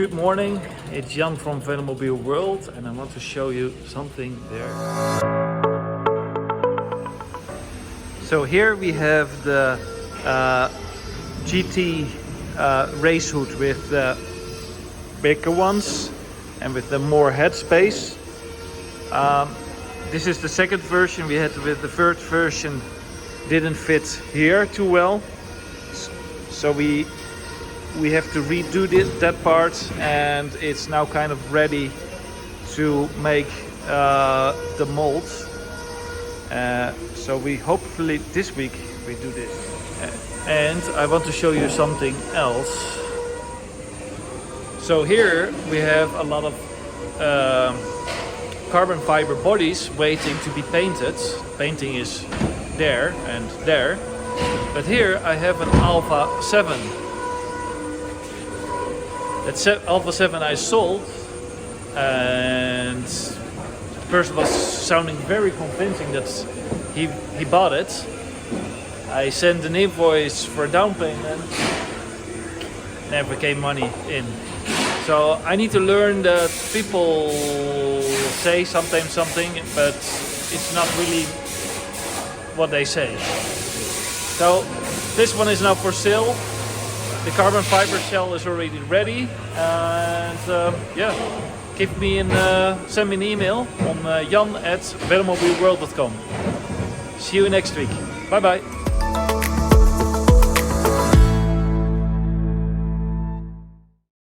Good morning, it's Jan from Venomobile World and I want to show you something there. So here we have the GT race hood with the bigger ones and with the more headspace. This is the second version. We had with the first version didn't fit here too well, so we have to redo that part, and it's now kind of ready to make the mold. So we hopefully this week we do this. And I want to show you something else. So here we have a lot of carbon fiber bodies waiting to be painted. Painting is there and there. But here I have an Alpha 7. That Alpha 7 I sold, and the person was sounding very convincing that he bought it. I sent an invoice for down payment, never came money in. So I need to learn that people say sometimes something, but it's not really what they say. So this one is now for sale. The carbon fiber shell is already ready, and yeah, send me an email on jan@venomobileworld.com. See you next week. Bye bye.